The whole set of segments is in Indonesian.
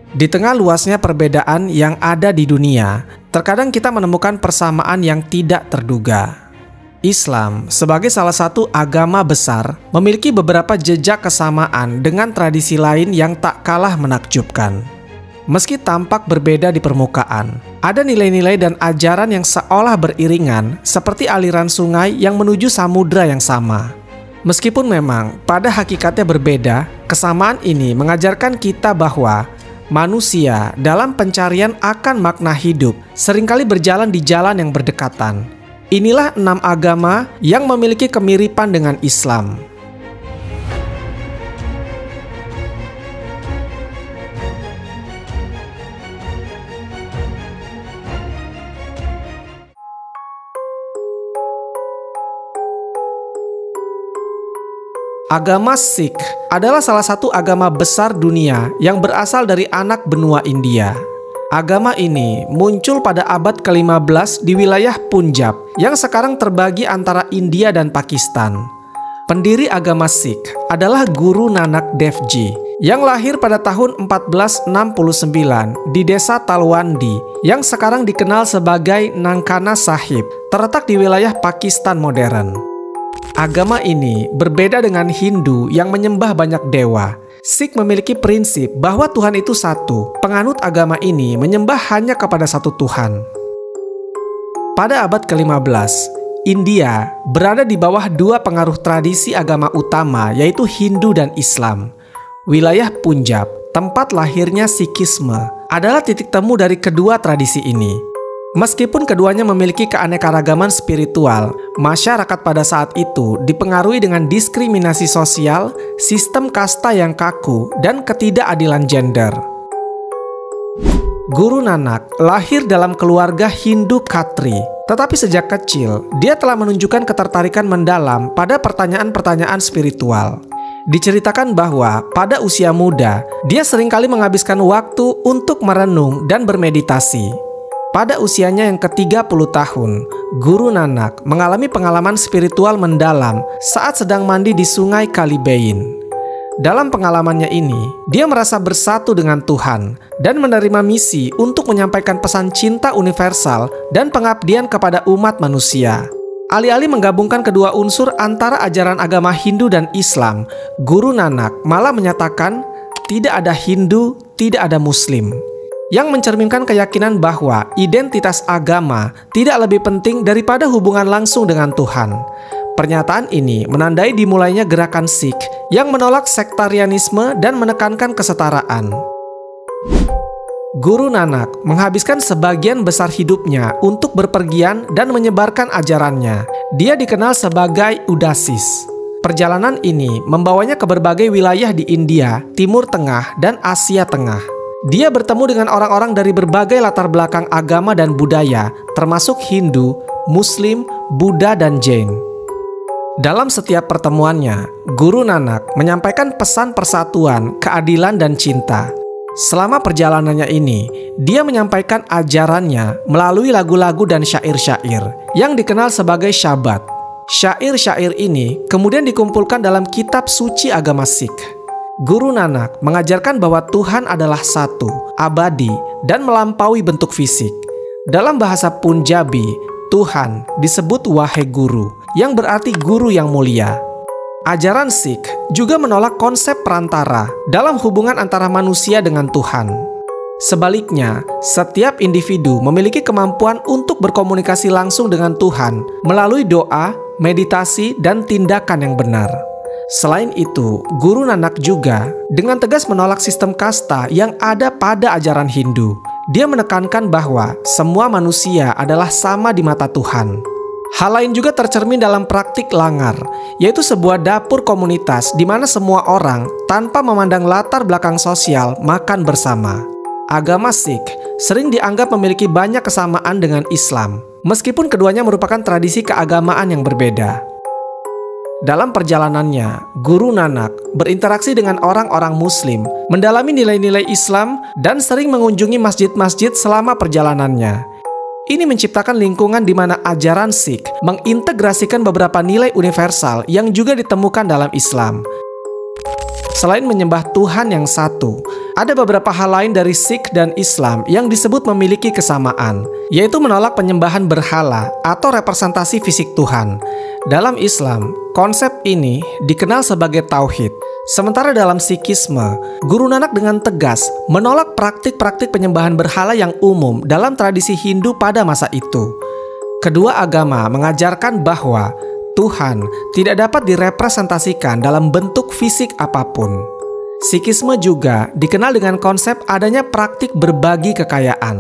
Di tengah luasnya perbedaan yang ada di dunia, terkadang kita menemukan persamaan yang tidak terduga. Islam, sebagai salah satu agama besar, memiliki beberapa jejak kesamaan dengan tradisi lain yang tak kalah menakjubkan. Meski tampak berbeda di permukaan, ada nilai-nilai dan ajaran yang seolah beriringan, seperti aliran sungai yang menuju samudra yang sama. Meskipun memang pada hakikatnya berbeda, kesamaan ini mengajarkan kita bahwa manusia dalam pencarian akan makna hidup seringkali berjalan di jalan yang berdekatan. Inilah 6 agama yang memiliki kemiripan dengan Islam. Agama Sikh adalah salah satu agama besar dunia yang berasal dari anak benua India. Agama ini muncul pada abad ke-15 di wilayah Punjab yang sekarang terbagi antara India dan Pakistan. Pendiri agama Sikh adalah Guru Nanak Dev Ji yang lahir pada tahun 1469 di desa Talwandi yang sekarang dikenal sebagai Nankana Sahib, terletak di wilayah Pakistan modern. Agama ini berbeda dengan Hindu yang menyembah banyak dewa. Sikh memiliki prinsip bahwa Tuhan itu satu. Penganut agama ini menyembah hanya kepada satu Tuhan. Pada abad ke-15, India berada di bawah 2 pengaruh tradisi agama utama, yaitu Hindu dan Islam. Wilayah Punjab, tempat lahirnya Sikhisme, adalah titik temu dari kedua tradisi ini. Meskipun keduanya memiliki keanekaragaman spiritual, masyarakat pada saat itu dipengaruhi dengan diskriminasi sosial, sistem kasta yang kaku, dan ketidakadilan gender. Guru Nanak lahir dalam keluarga Hindu Khatri, tetapi sejak kecil dia telah menunjukkan ketertarikan mendalam pada pertanyaan-pertanyaan spiritual. Diceritakan bahwa pada usia muda, dia seringkali menghabiskan waktu untuk merenung dan bermeditasi. Pada usianya yang ke-30 tahun, Guru Nanak mengalami pengalaman spiritual mendalam saat sedang mandi di sungai Kalibein. Dalam pengalamannya ini, dia merasa bersatu dengan Tuhan dan menerima misi untuk menyampaikan pesan cinta universal dan pengabdian kepada umat manusia. Alih-alih menggabungkan kedua unsur antara ajaran agama Hindu dan Islam, Guru Nanak malah menyatakan tidak ada Hindu, tidak ada Muslim, yang mencerminkan keyakinan bahwa identitas agama tidak lebih penting daripada hubungan langsung dengan Tuhan. Pernyataan ini menandai dimulainya gerakan Sikh yang menolak sektarianisme dan menekankan kesetaraan. Guru Nanak menghabiskan sebagian besar hidupnya untuk berpergian dan menyebarkan ajarannya. Dia dikenal sebagai Udasis. Perjalanan ini membawanya ke berbagai wilayah di India, Timur Tengah, dan Asia Tengah. Dia bertemu dengan orang-orang dari berbagai latar belakang agama dan budaya, termasuk Hindu, Muslim, Buddha, dan Jain. Dalam setiap pertemuannya, Guru Nanak menyampaikan pesan persatuan, keadilan, dan cinta. Selama perjalanannya ini, dia menyampaikan ajarannya melalui lagu-lagu dan syair-syair yang dikenal sebagai syabat. Syair-syair ini kemudian dikumpulkan dalam kitab suci agama Sikh. Guru Nanak mengajarkan bahwa Tuhan adalah satu, abadi, dan melampaui bentuk fisik. Dalam bahasa Punjabi, Tuhan disebut Waheguru, yang berarti guru yang mulia. Ajaran Sikh juga menolak konsep perantara dalam hubungan antara manusia dengan Tuhan. Sebaliknya, setiap individu memiliki kemampuan untuk berkomunikasi langsung dengan Tuhan melalui doa, meditasi, dan tindakan yang benar. Selain itu, Guru Nanak juga dengan tegas menolak sistem kasta yang ada pada ajaran Hindu. Dia menekankan bahwa semua manusia adalah sama di mata Tuhan. Hal lain juga tercermin dalam praktik langar, yaitu sebuah dapur komunitas di mana semua orang, tanpa memandang latar belakang sosial, makan bersama. Agama Sikh sering dianggap memiliki banyak kesamaan dengan Islam, meskipun keduanya merupakan tradisi keagamaan yang berbeda. Dalam perjalanannya, Guru Nanak berinteraksi dengan orang-orang Muslim, mendalami nilai-nilai Islam, dan sering mengunjungi masjid-masjid selama perjalanannya. Ini menciptakan lingkungan di mana ajaran Sikh mengintegrasikan beberapa nilai universal yang juga ditemukan dalam Islam. Selain menyembah Tuhan yang satu, Ada beberapa hal lain dari Sikh dan Islam yang disebut memiliki kesamaan, yaitu menolak penyembahan berhala atau representasi fisik Tuhan. Dalam Islam, konsep ini dikenal sebagai tauhid. Sementara dalam Sikhisme, Guru Nanak dengan tegas menolak praktik-praktik penyembahan berhala yang umum dalam tradisi Hindu pada masa itu. Kedua agama mengajarkan bahwa Tuhan tidak dapat direpresentasikan dalam bentuk fisik apapun. Sikhisme juga dikenal dengan konsep adanya praktik berbagi kekayaan.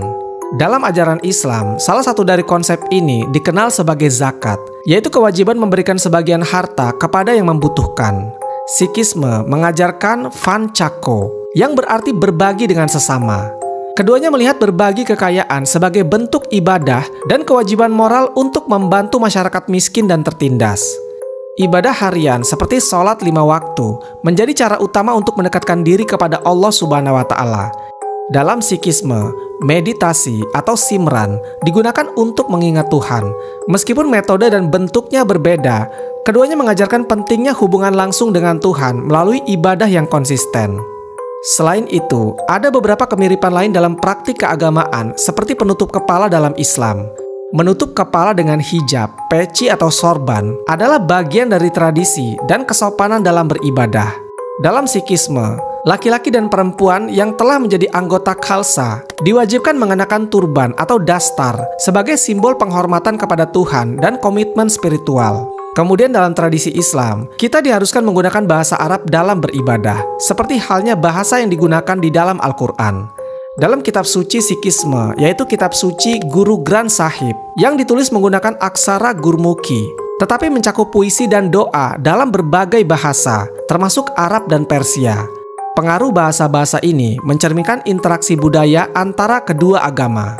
Dalam ajaran Islam, salah satu dari konsep ini dikenal sebagai zakat, yaitu kewajiban memberikan sebagian harta kepada yang membutuhkan. Sikhisme mengajarkan Vanchako, yang berarti berbagi dengan sesama. Keduanya melihat berbagi kekayaan sebagai bentuk ibadah dan kewajiban moral untuk membantu masyarakat miskin dan tertindas. Ibadah harian seperti sholat 5 waktu menjadi cara utama untuk mendekatkan diri kepada Allah Subhanahu wa Ta'ala. Dalam Sikhisme, meditasi atau simran digunakan untuk mengingat Tuhan. Meskipun metode dan bentuknya berbeda, keduanya mengajarkan pentingnya hubungan langsung dengan Tuhan melalui ibadah yang konsisten. Selain itu, ada beberapa kemiripan lain dalam praktik keagamaan seperti penutup kepala dalam Islam. Menutup kepala dengan hijab, peci atau sorban adalah bagian dari tradisi dan kesopanan dalam beribadah. Dalam Sikhisme, laki-laki dan perempuan yang telah menjadi anggota Khalsa diwajibkan mengenakan turban atau dastar sebagai simbol penghormatan kepada Tuhan dan komitmen spiritual. Kemudian dalam tradisi Islam, kita diharuskan menggunakan bahasa Arab dalam beribadah, seperti halnya bahasa yang digunakan di dalam Al-Quran. Dalam kitab suci Sikhisme, yaitu kitab suci Guru Granth Sahib, yang ditulis menggunakan aksara Gurmukhi, tetapi mencakup puisi dan doa dalam berbagai bahasa, termasuk Arab dan Persia. Pengaruh bahasa-bahasa ini mencerminkan interaksi budaya antara kedua agama.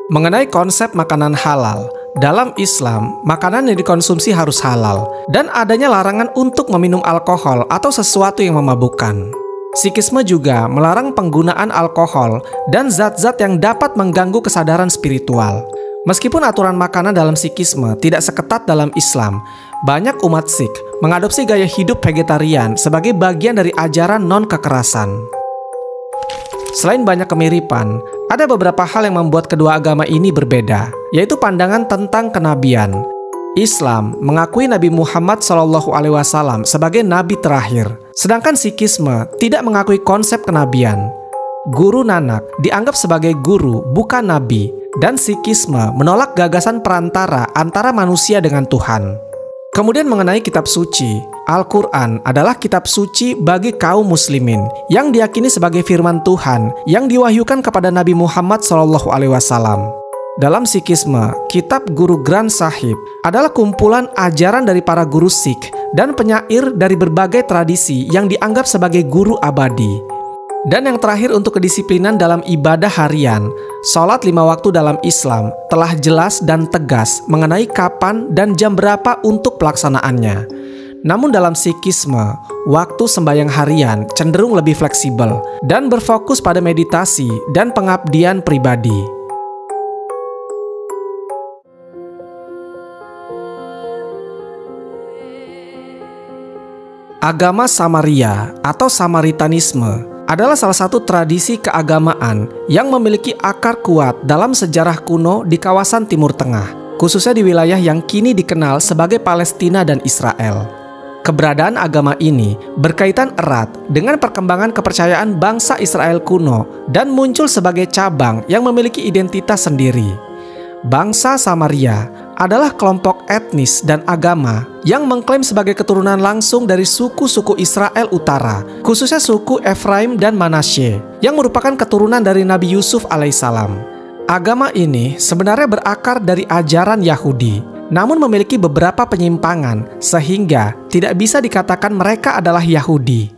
Mengenai konsep makanan halal, dalam Islam, makanan yang dikonsumsi harus halal, dan adanya larangan untuk meminum alkohol atau sesuatu yang memabukkan. Sikhisme juga melarang penggunaan alkohol dan zat-zat yang dapat mengganggu kesadaran spiritual. Meskipun aturan makanan dalam Sikhisme tidak seketat dalam Islam, banyak umat Sikh mengadopsi gaya hidup vegetarian sebagai bagian dari ajaran non-kekerasan. Selain banyak kemiripan, ada beberapa hal yang membuat kedua agama ini berbeda, yaitu pandangan tentang kenabian. Islam mengakui Nabi Muhammad SAW sebagai nabi terakhir, sedangkan Sikhisme tidak mengakui konsep kenabian. Guru Nanak dianggap sebagai guru, bukan nabi, dan Sikhisme menolak gagasan perantara antara manusia dengan Tuhan. Kemudian mengenai kitab suci, Al-Quran adalah kitab suci bagi kaum muslimin yang diyakini sebagai firman Tuhan yang diwahyukan kepada Nabi Muhammad SAW. Dalam Sikhisme, kitab Guru Granth Sahib adalah kumpulan ajaran dari para guru Sikh dan penyair dari berbagai tradisi yang dianggap sebagai guru abadi. Dan yang terakhir untuk kedisiplinan dalam ibadah harian, sholat 5 waktu dalam Islam telah jelas dan tegas mengenai kapan dan jam berapa untuk pelaksanaannya. Namun dalam Sikhisme, waktu sembahyang harian cenderung lebih fleksibel dan berfokus pada meditasi dan pengabdian pribadi. Agama Samaria atau Samaritanisme adalah salah satu tradisi keagamaan yang memiliki akar kuat dalam sejarah kuno di kawasan Timur Tengah, khususnya di wilayah yang kini dikenal sebagai Palestina dan Israel. Keberadaan agama ini berkaitan erat dengan perkembangan kepercayaan bangsa Israel kuno dan muncul sebagai cabang yang memiliki identitas sendiri. Bangsa Samaria adalah kelompok etnis dan agama yang mengklaim sebagai keturunan langsung dari suku-suku Israel Utara, khususnya suku Efraim dan Manasye, yang merupakan keturunan dari Nabi Yusuf alaihissalam. Agama ini sebenarnya berakar dari ajaran Yahudi, namun memiliki beberapa penyimpangan sehingga tidak bisa dikatakan mereka adalah Yahudi.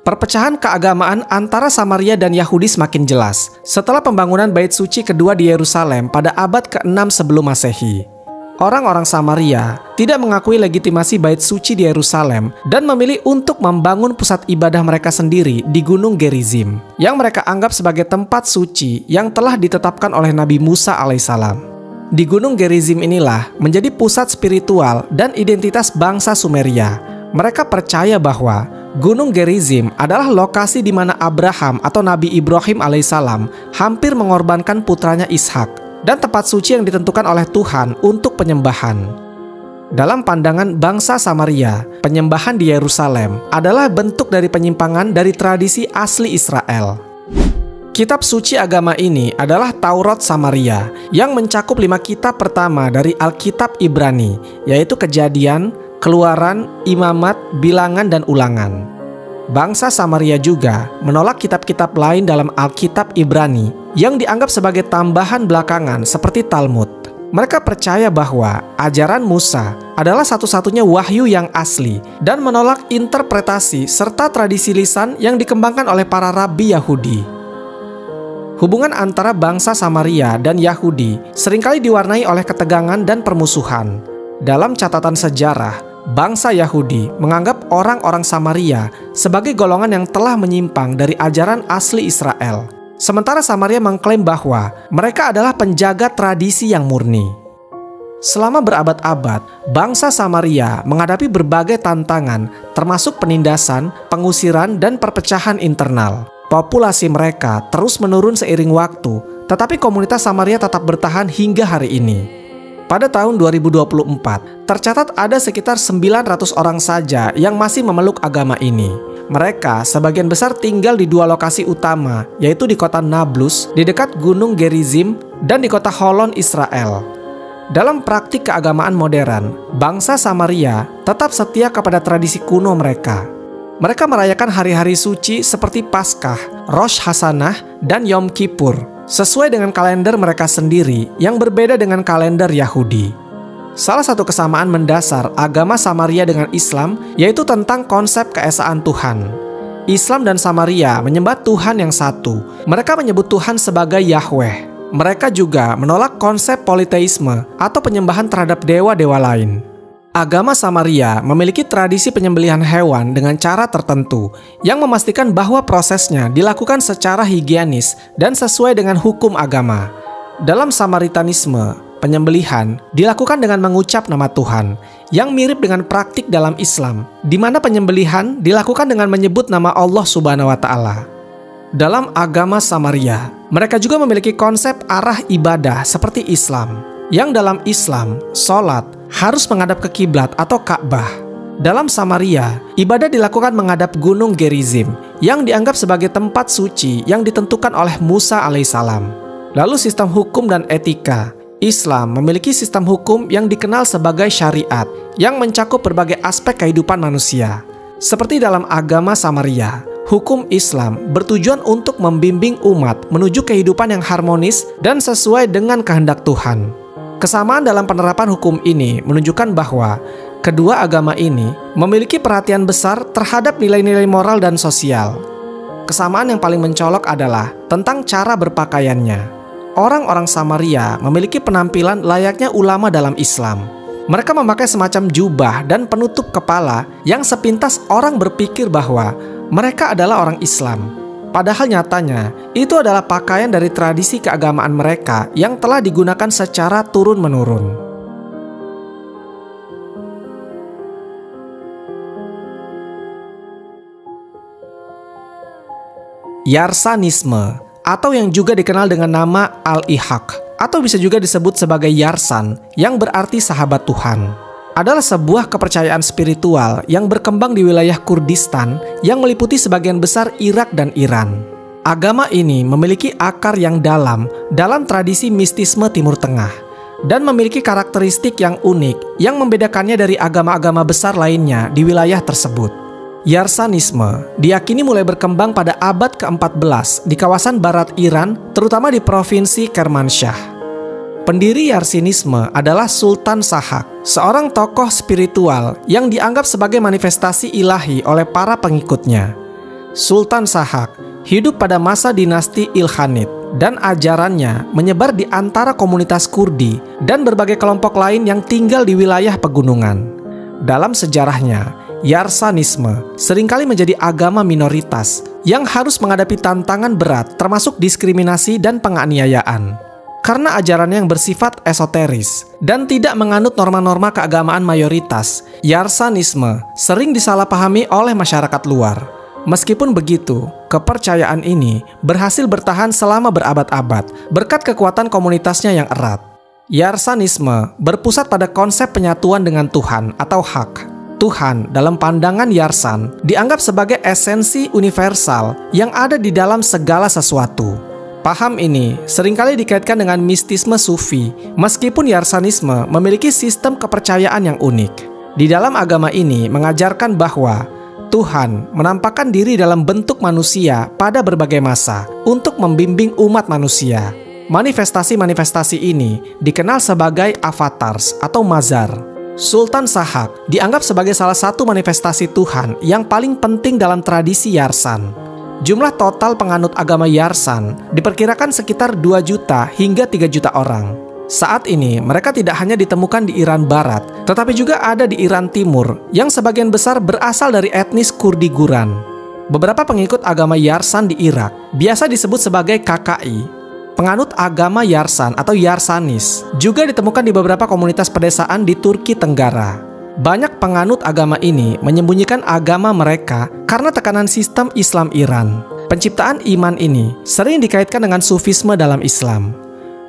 Perpecahan keagamaan antara Samaria dan Yahudi semakin jelas setelah pembangunan Bait Suci kedua di Yerusalem pada abad ke-6 sebelum Masehi. Orang-orang Samaria tidak mengakui legitimasi Bait Suci di Yerusalem dan memilih untuk membangun pusat ibadah mereka sendiri di Gunung Gerizim, yang mereka anggap sebagai tempat suci yang telah ditetapkan oleh Nabi Musa alaihissalam. Di Gunung Gerizim inilah menjadi pusat spiritual dan identitas bangsa Sumeria. Mereka percaya bahwa Gunung Gerizim adalah lokasi di mana Abraham atau Nabi Ibrahim alaihissalam hampir mengorbankan putranya Ishak, dan tempat suci yang ditentukan oleh Tuhan untuk penyembahan. Dalam pandangan bangsa Samaria, penyembahan di Yerusalem adalah bentuk dari penyimpangan dari tradisi asli Israel. Kitab suci agama ini adalah Taurat Samaria yang mencakup 5 kitab pertama dari Alkitab Ibrani, yaitu Kejadian, Keluaran, Imamat, Bilangan, dan Ulangan. Bangsa Samaria juga menolak kitab-kitab lain dalam Alkitab Ibrani yang dianggap sebagai tambahan belakangan seperti Talmud. Mereka percaya bahwa ajaran Musa adalah satu-satunya wahyu yang asli dan menolak interpretasi serta tradisi lisan yang dikembangkan oleh para rabi Yahudi. Hubungan antara bangsa Samaria dan Yahudi seringkali diwarnai oleh ketegangan dan permusuhan. Dalam catatan sejarah, bangsa Yahudi menganggap orang-orang Samaria sebagai golongan yang telah menyimpang dari ajaran asli Israel. Sementara Samaria mengklaim bahwa mereka adalah penjaga tradisi yang murni. Selama berabad-abad, bangsa Samaria menghadapi berbagai tantangan, termasuk penindasan, pengusiran, dan perpecahan internal. Populasi mereka terus menurun seiring waktu, tetapi komunitas Samaria tetap bertahan hingga hari ini. Pada tahun 2024, tercatat ada sekitar 900 orang saja yang masih memeluk agama ini. Mereka sebagian besar tinggal di 2 lokasi utama, yaitu di kota Nablus, di dekat Gunung Gerizim, dan di kota Holon, Israel. Dalam praktik keagamaan modern, bangsa Samaria tetap setia kepada tradisi kuno mereka. Mereka merayakan hari-hari suci seperti Paskah, Rosh Hashanah, dan Yom Kippur, sesuai dengan kalender mereka sendiri yang berbeda dengan kalender Yahudi. Salah satu kesamaan mendasar agama Samaria dengan Islam yaitu tentang konsep keesaan Tuhan. Islam dan Samaria menyembah Tuhan yang satu. Mereka menyebut Tuhan sebagai Yahweh. Mereka juga menolak konsep politeisme atau penyembahan terhadap dewa-dewa lain. Agama Samaria memiliki tradisi penyembelihan hewan dengan cara tertentu yang memastikan bahwa prosesnya dilakukan secara higienis dan sesuai dengan hukum agama. Dalam Samaritanisme, penyembelihan dilakukan dengan mengucap nama Tuhan, yang mirip dengan praktik dalam Islam, di mana penyembelihan dilakukan dengan menyebut nama Allah Subhanahu wa Ta'ala. Dalam agama Samaria, mereka juga memiliki konsep arah ibadah seperti Islam, yang dalam Islam, sholat harus menghadap ke kiblat atau Ka'bah. Dalam Samaria, ibadah dilakukan menghadap Gunung Gerizim yang dianggap sebagai tempat suci yang ditentukan oleh Musa alaihissalam. Lalu sistem hukum dan etika. Islam memiliki sistem hukum yang dikenal sebagai syariat yang mencakup berbagai aspek kehidupan manusia. Seperti dalam agama Samaria, hukum Islam bertujuan untuk membimbing umat menuju kehidupan yang harmonis dan sesuai dengan kehendak Tuhan. Kesamaan dalam penerapan hukum ini menunjukkan bahwa kedua agama ini memiliki perhatian besar terhadap nilai-nilai moral dan sosial. Kesamaan yang paling mencolok adalah tentang cara berpakaiannya. Orang-orang Samaria memiliki penampilan layaknya ulama dalam Islam. Mereka memakai semacam jubah dan penutup kepala yang sepintas orang berpikir bahwa mereka adalah orang Islam. Padahal nyatanya, itu adalah pakaian dari tradisi keagamaan mereka yang telah digunakan secara turun-menurun. Yarsanisme, atau yang juga dikenal dengan nama Al-Ihaq, atau bisa juga disebut sebagai Yarsan, yang berarti sahabat Tuhan, adalah sebuah kepercayaan spiritual yang berkembang di wilayah Kurdistan yang meliputi sebagian besar Irak dan Iran. Agama ini memiliki akar yang dalam tradisi mistisme Timur Tengah dan memiliki karakteristik yang unik yang membedakannya dari agama-agama besar lainnya di wilayah tersebut. Yarsanisme diyakini mulai berkembang pada abad ke-14 di kawasan barat Iran, terutama di provinsi Kermanshah. Pendiri Yarsanisme adalah Sultan Sahak, seorang tokoh spiritual yang dianggap sebagai manifestasi ilahi oleh para pengikutnya. Sultan Sahak hidup pada masa dinasti Ilkhanid dan ajarannya menyebar di antara komunitas Kurdi dan berbagai kelompok lain yang tinggal di wilayah pegunungan. Dalam sejarahnya, Yarsanisme seringkali menjadi agama minoritas yang harus menghadapi tantangan berat termasuk diskriminasi dan penganiayaan. karena ajarannya yang bersifat esoteris dan tidak menganut norma-norma keagamaan mayoritas. Yarsanisme sering disalahpahami oleh masyarakat luar. Meskipun begitu, kepercayaan ini berhasil bertahan selama berabad-abad berkat kekuatan komunitasnya yang erat. Yarsanisme berpusat pada konsep penyatuan dengan Tuhan atau hak. Tuhan dalam pandangan Yarsan dianggap sebagai esensi universal yang ada di dalam segala sesuatu. Paham ini seringkali dikaitkan dengan mistisme Sufi, meskipun Yarsanisme memiliki sistem kepercayaan yang unik. Di dalam agama ini mengajarkan bahwa Tuhan menampakkan diri dalam bentuk manusia pada berbagai masa untuk membimbing umat manusia. Manifestasi-manifestasi ini dikenal sebagai avatars atau mazar. Sultan Sahak dianggap sebagai salah satu manifestasi Tuhan yang paling penting dalam tradisi Yarsan. Jumlah total penganut agama Yarsan diperkirakan sekitar 2 juta hingga 3 juta orang. Saat ini mereka tidak hanya ditemukan di Iran Barat, tetapi juga ada di Iran Timur yang sebagian besar berasal dari etnis Kurdi Guran. Beberapa pengikut agama Yarsan di Irak biasa disebut sebagai KKI. Penganut agama Yarsan atau Yarsanis juga ditemukan di beberapa komunitas pedesaan di Turki Tenggara. Banyak penganut agama ini menyembunyikan agama mereka karena tekanan sistem Islam Iran. Penciptaan iman ini sering dikaitkan dengan Sufisme dalam Islam.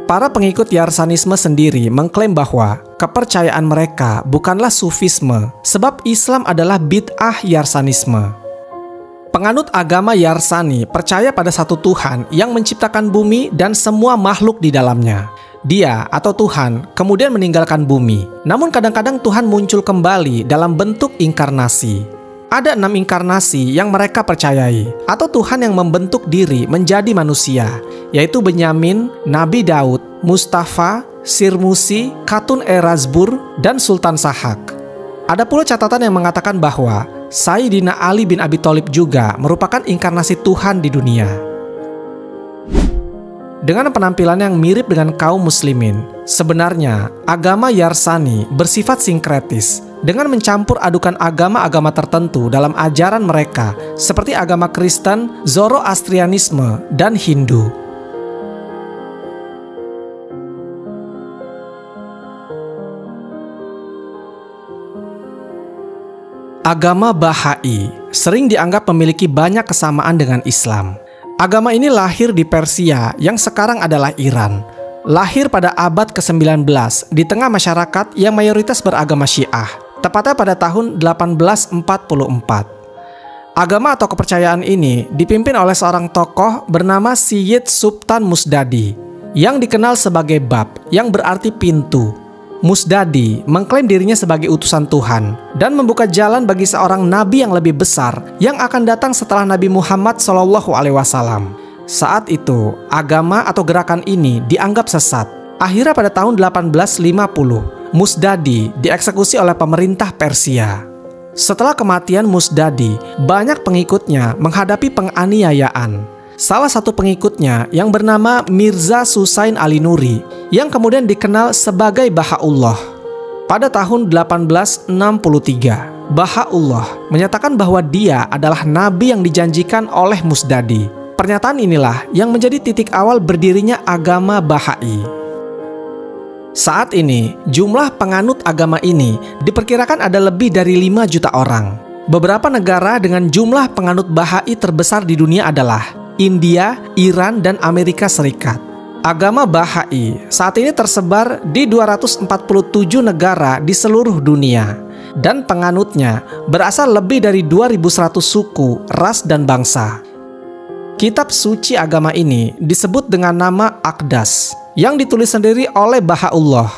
Para pengikut Yarsanisme sendiri mengklaim bahwa kepercayaan mereka bukanlah Sufisme, sebab Islam adalah bid'ah Yarsanisme. Penganut agama Yarsani percaya pada satu Tuhan yang menciptakan bumi dan semua makhluk di dalamnya. Dia atau Tuhan kemudian meninggalkan bumi. Namun kadang-kadang Tuhan muncul kembali dalam bentuk inkarnasi. Ada 6 inkarnasi yang mereka percayai, atau Tuhan yang membentuk diri menjadi manusia, yaitu Benyamin, Nabi Daud, Mustafa, Sirmusi, Khatun Erazbur, dan Sultan Sahak. Ada pula catatan yang mengatakan bahwa Sayyidina Ali bin Abi Thalib juga merupakan inkarnasi Tuhan di dunia. Dengan penampilan yang mirip dengan kaum muslimin, sebenarnya agama Yarsani bersifat sinkretis dengan mencampur adukan agama-agama tertentu dalam ajaran mereka seperti agama Kristen, Zoroastrianisme, dan Hindu. Agama Bahai sering dianggap memiliki banyak kesamaan dengan Islam. Agama ini lahir di Persia yang sekarang adalah Iran. Lahir pada abad ke-19 di tengah masyarakat yang mayoritas beragama Syiah, tepatnya pada tahun 1844. Agama atau kepercayaan ini dipimpin oleh seorang tokoh bernama Syed Subtan Musdadi, yang dikenal sebagai Bab, yang berarti pintu. Musdadi mengklaim dirinya sebagai utusan Tuhan dan membuka jalan bagi seorang nabi yang lebih besar yang akan datang setelah Nabi Muhammad SAW. Saat itu, agama atau gerakan ini dianggap sesat. Akhirnya pada tahun 1850, Musdadi dieksekusi oleh pemerintah Persia. Setelah kematian Musdadi, banyak pengikutnya menghadapi penganiayaan. Salah satu pengikutnya yang bernama Mirza Susain Ali Nuri yang kemudian dikenal sebagai Bahaullah. Pada tahun 1863, Bahaullah menyatakan bahwa dia adalah nabi yang dijanjikan oleh Musdadi. Pernyataan inilah yang menjadi titik awal berdirinya agama Bahai. Saat ini, jumlah penganut agama ini diperkirakan ada lebih dari 5 juta orang. Beberapa negara dengan jumlah penganut Bahai terbesar di dunia adalah India, Iran, dan Amerika Serikat. Agama Bahai saat ini tersebar di 247 negara di seluruh dunia, dan penganutnya berasal lebih dari 2.100 suku, ras, dan bangsa. Kitab suci agama ini disebut dengan nama Aqdas, yang ditulis sendiri oleh Bahaullah.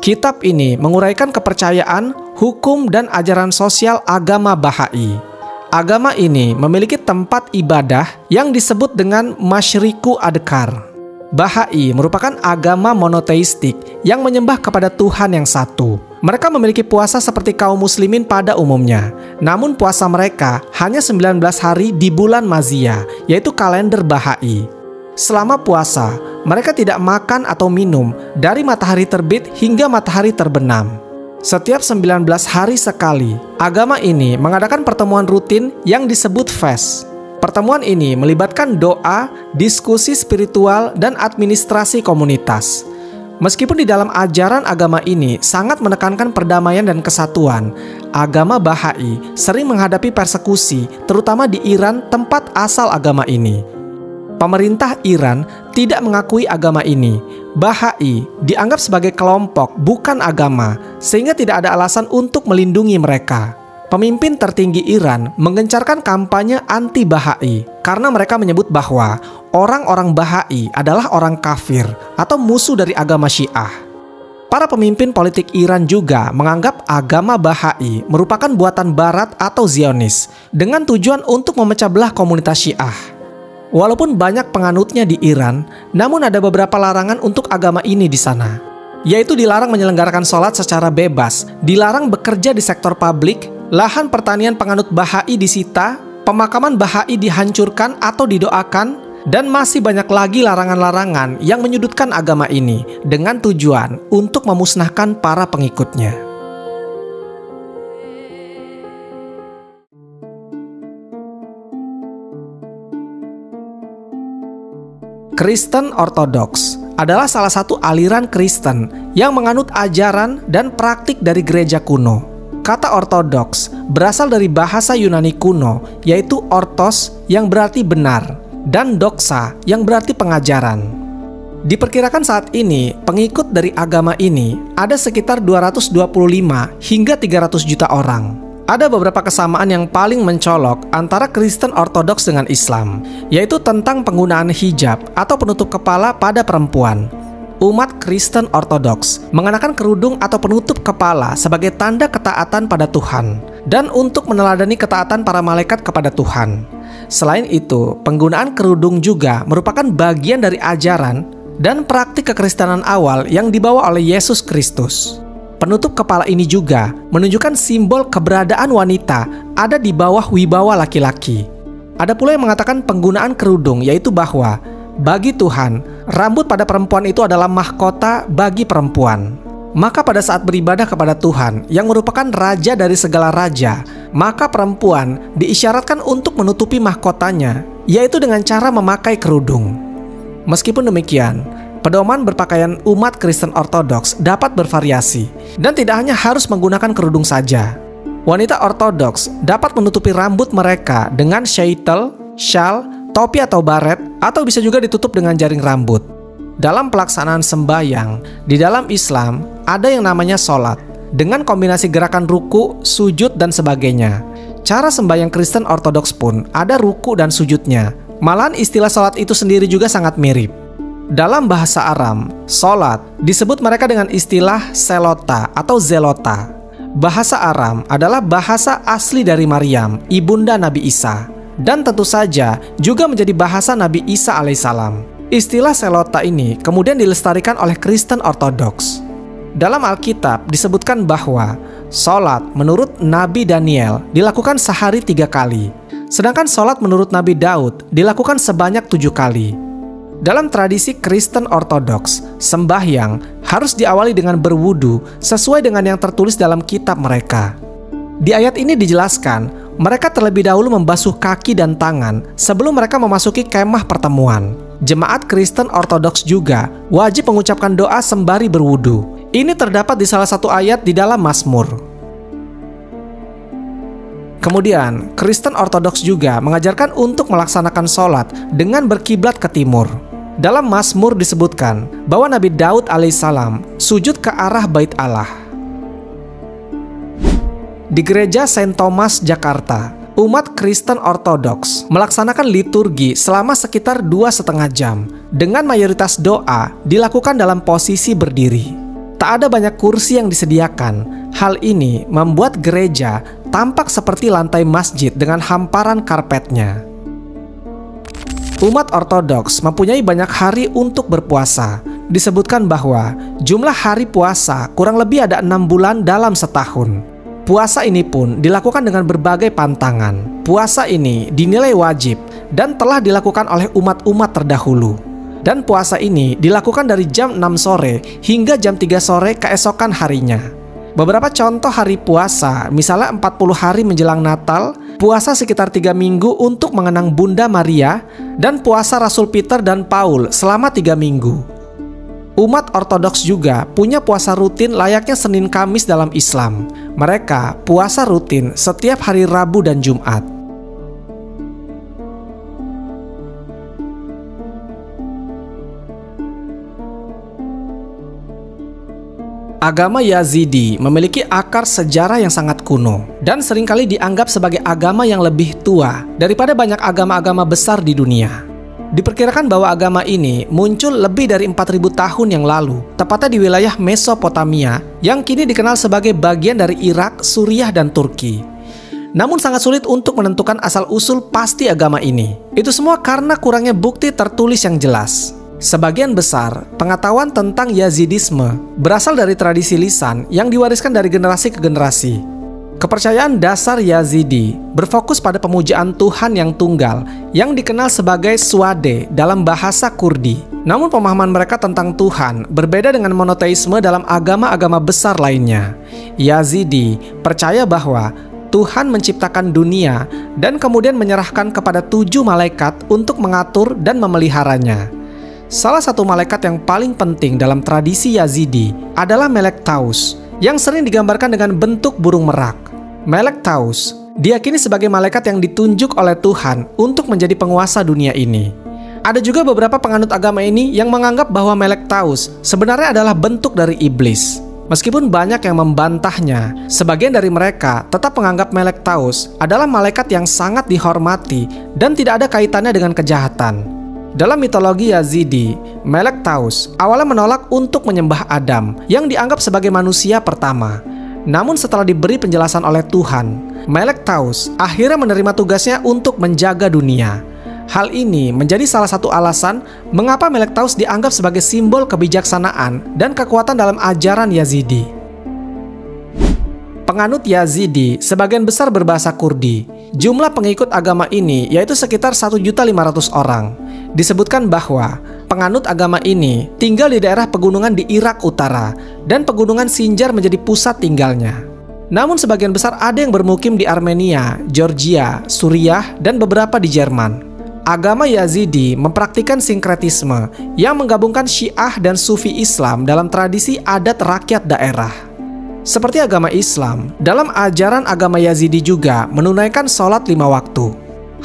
Kitab ini menguraikan kepercayaan, hukum, dan ajaran sosial agama Bahai. Agama ini memiliki tempat ibadah yang disebut dengan Masyriku Adkar. Bahai merupakan agama monoteistik yang menyembah kepada Tuhan yang satu. Mereka memiliki puasa seperti kaum muslimin pada umumnya. Namun puasa mereka hanya 19 hari di bulan Mazia, yaitu kalender Bahai. Selama puasa, mereka tidak makan atau minum dari matahari terbit hingga matahari terbenam. Setiap 19 hari sekali, agama ini mengadakan pertemuan rutin yang disebut fast. Pertemuan ini melibatkan doa, diskusi spiritual, dan administrasi komunitas. Meskipun di dalam ajaran agama ini sangat menekankan perdamaian dan kesatuan, agama Bahai sering menghadapi persekusi, terutama di Iran, tempat asal agama ini. Pemerintah Iran tidak mengakui agama ini. Bahai dianggap sebagai kelompok, bukan agama, sehingga tidak ada alasan untuk melindungi mereka. Pemimpin tertinggi Iran menggencarkan kampanye anti-Bahai karena mereka menyebut bahwa orang-orang Bahai adalah orang kafir atau musuh dari agama Syiah. Para pemimpin politik Iran juga menganggap agama Bahai merupakan buatan Barat atau Zionis dengan tujuan untuk memecah belah komunitas Syiah. Walaupun banyak penganutnya di Iran, namun ada beberapa larangan untuk agama ini di sana, yaitu dilarang menyelenggarakan sholat secara bebas, dilarang bekerja di sektor publik, lahan pertanian penganut Bahai disita, pemakaman Bahai dihancurkan atau didoakan, dan masih banyak lagi larangan-larangan yang menyudutkan agama ini dengan tujuan untuk memusnahkan para pengikutnya. Kristen Ortodoks adalah salah satu aliran Kristen yang menganut ajaran dan praktik dari gereja kuno. Kata ortodoks berasal dari bahasa Yunani kuno, yaitu ortos yang berarti benar, dan doxa yang berarti pengajaran. Diperkirakan saat ini, pengikut dari agama ini ada sekitar 225 hingga 300 juta orang. Ada beberapa kesamaan yang paling mencolok antara Kristen Ortodoks dengan Islam, yaitu tentang penggunaan hijab atau penutup kepala pada perempuan. Umat Kristen Ortodoks mengenakan kerudung atau penutup kepala sebagai tanda ketaatan pada Tuhan dan untuk meneladani ketaatan para malaikat kepada Tuhan. Selain itu, penggunaan kerudung juga merupakan bagian dari ajaran dan praktik kekristenan awal yang dibawa oleh Yesus Kristus. Penutup kepala ini juga menunjukkan simbol keberadaan wanita ada di bawah wibawa laki-laki. Ada pula yang mengatakan penggunaan kerudung, yaitu bahwa bagi Tuhan, rambut pada perempuan itu adalah mahkota bagi perempuan. Maka pada saat beribadah kepada Tuhan yang merupakan raja dari segala raja, maka perempuan diisyaratkan untuk menutupi mahkotanya, yaitu dengan cara memakai kerudung. Meskipun demikian, pedoman berpakaian umat Kristen Ortodoks dapat bervariasi dan tidak hanya harus menggunakan kerudung saja. Wanita Ortodoks dapat menutupi rambut mereka dengan sheitel, syal, topi atau baret, atau bisa juga ditutup dengan jaring rambut. Dalam pelaksanaan sembahyang, di dalam Islam ada yang namanya sholat, dengan kombinasi gerakan ruku, sujud, dan sebagainya. Cara sembahyang Kristen Ortodoks pun ada ruku dan sujudnya. Malahan istilah sholat itu sendiri juga sangat mirip. Dalam bahasa Aram, sholat disebut mereka dengan istilah selota atau zelota. Bahasa Aram adalah bahasa asli dari Maryam, ibunda Nabi Isa, dan tentu saja juga menjadi bahasa Nabi Isa alaihissalam. Istilah selota ini kemudian dilestarikan oleh Kristen Ortodoks. Dalam Alkitab disebutkan bahwa sholat menurut Nabi Daniel dilakukan sehari 3 kali, sedangkan sholat menurut Nabi Daud dilakukan sebanyak 7 kali. Dalam tradisi Kristen Ortodoks, sembahyang harus diawali dengan berwudu sesuai dengan yang tertulis dalam kitab mereka. Di ayat ini dijelaskan, mereka terlebih dahulu membasuh kaki dan tangan sebelum mereka memasuki kemah pertemuan. Jemaat Kristen Ortodoks juga wajib mengucapkan doa sembari berwudu. Ini terdapat di salah satu ayat di dalam Mazmur. Kemudian, Kristen Ortodoks juga mengajarkan untuk melaksanakan sholat dengan berkiblat ke timur. Dalam Mazmur disebutkan bahwa Nabi Daud alaihissalam sujud ke arah Bait Allah. Di Gereja Saint Thomas, Jakarta, umat Kristen Ortodoks melaksanakan liturgi selama sekitar 2,5 jam dengan mayoritas doa dilakukan dalam posisi berdiri. Tak ada banyak kursi yang disediakan. Hal ini membuat gereja tampak seperti lantai masjid dengan hamparan karpetnya. Umat Ortodoks mempunyai banyak hari untuk berpuasa. Disebutkan bahwa jumlah hari puasa kurang lebih ada 6 bulan dalam setahun. Puasa ini pun dilakukan dengan berbagai pantangan. Puasa ini dinilai wajib dan telah dilakukan oleh umat-umat terdahulu. Dan puasa ini dilakukan dari jam 6 sore hingga jam 3 sore keesokan harinya. Beberapa contoh hari puasa, misalnya 40 hari menjelang Natal, puasa sekitar 3 minggu untuk mengenang Bunda Maria, dan puasa Rasul Peter dan Paul selama 3 minggu. Umat Ortodoks juga punya puasa rutin layaknya Senin Kamis dalam Islam. Mereka puasa rutin setiap hari Rabu dan Jumat. Agama Yazidi memiliki akar sejarah yang sangat kuno dan seringkali dianggap sebagai agama yang lebih tua daripada banyak agama-agama besar di dunia. Diperkirakan bahwa agama ini muncul lebih dari 4.000 tahun yang lalu, tepatnya di wilayah Mesopotamia yang kini dikenal sebagai bagian dari Irak, Suriah, dan Turki. Namun sangat sulit untuk menentukan asal-usul pasti agama ini. Itu semua karena kurangnya bukti tertulis yang jelas. Sebagian besar pengetahuan tentang Yazidisme berasal dari tradisi lisan yang diwariskan dari generasi ke generasi. Kepercayaan dasar Yazidi berfokus pada pemujaan Tuhan yang tunggal yang dikenal sebagai Swade dalam bahasa Kurdi. Namun pemahaman mereka tentang Tuhan berbeda dengan monoteisme dalam agama-agama besar lainnya. Yazidi percaya bahwa Tuhan menciptakan dunia dan kemudian menyerahkan kepada 7 malaikat untuk mengatur dan memeliharanya. Salah satu malaikat yang paling penting dalam tradisi Yazidi adalah Melek Taus, yang sering digambarkan dengan bentuk burung merak. Melek Taus diyakini sebagai malaikat yang ditunjuk oleh Tuhan untuk menjadi penguasa dunia ini. Ada juga beberapa penganut agama ini yang menganggap bahwa Melek Taus sebenarnya adalah bentuk dari iblis. Meskipun banyak yang membantahnya, sebagian dari mereka tetap menganggap Melek Taus adalah malaikat yang sangat dihormati dan tidak ada kaitannya dengan kejahatan. Dalam mitologi Yazidi, Melek Taus awalnya menolak untuk menyembah Adam yang dianggap sebagai manusia pertama. Namun setelah diberi penjelasan oleh Tuhan, Melek Taus akhirnya menerima tugasnya untuk menjaga dunia. Hal ini menjadi salah satu alasan mengapa Melek Taus dianggap sebagai simbol kebijaksanaan dan kekuatan dalam ajaran Yazidi. Penganut Yazidi sebagian besar berbahasa Kurdi. Jumlah pengikut agama ini yaitu sekitar 1.500.000 orang. Disebutkan bahwa penganut agama ini tinggal di daerah pegunungan di Irak Utara dan pegunungan Sinjar menjadi pusat tinggalnya. Namun sebagian besar ada yang bermukim di Armenia, Georgia, Suriah, dan beberapa di Jerman. Agama Yazidi mempraktikkan sinkretisme yang menggabungkan Syiah dan Sufi Islam dalam tradisi adat rakyat daerah. Seperti agama Islam, dalam ajaran agama Yazidi juga menunaikan sholat 5 waktu.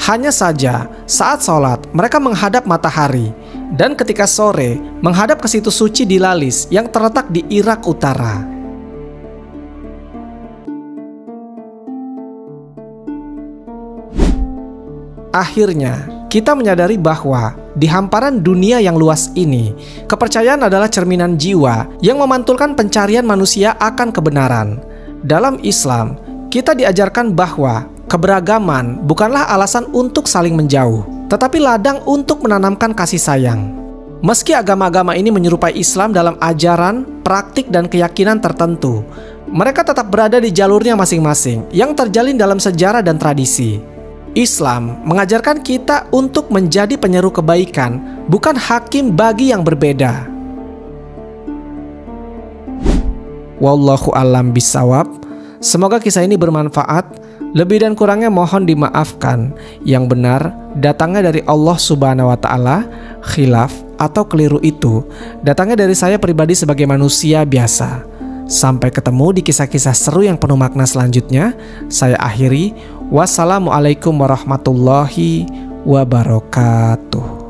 Hanya saja, saat sholat, mereka menghadap matahari, dan ketika sore, menghadap ke situs suci di Lalis yang terletak di Irak Utara. Akhirnya, kita menyadari bahwa di hamparan dunia yang luas ini, kepercayaan adalah cerminan jiwa yang memantulkan pencarian manusia akan kebenaran. Dalam Islam, kita diajarkan bahwa keberagaman bukanlah alasan untuk saling menjauh, tetapi ladang untuk menanamkan kasih sayang. Meski agama-agama ini menyerupai Islam dalam ajaran, praktik, dan keyakinan tertentu, mereka tetap berada di jalurnya masing-masing yang terjalin dalam sejarah dan tradisi. Islam mengajarkan kita untuk menjadi penyeru kebaikan, bukan hakim bagi yang berbeda. Wallahu a'lam bishawab. Semoga kisah ini bermanfaat. Lebih dan kurangnya mohon dimaafkan. Yang benar datangnya dari Allah Subhanahu wa Ta'ala. Khilaf atau keliru itu datangnya dari saya pribadi sebagai manusia biasa. Sampai ketemu di kisah-kisah seru yang penuh makna selanjutnya. Saya akhiri. Wassalamualaikum warahmatullahi wabarakatuh.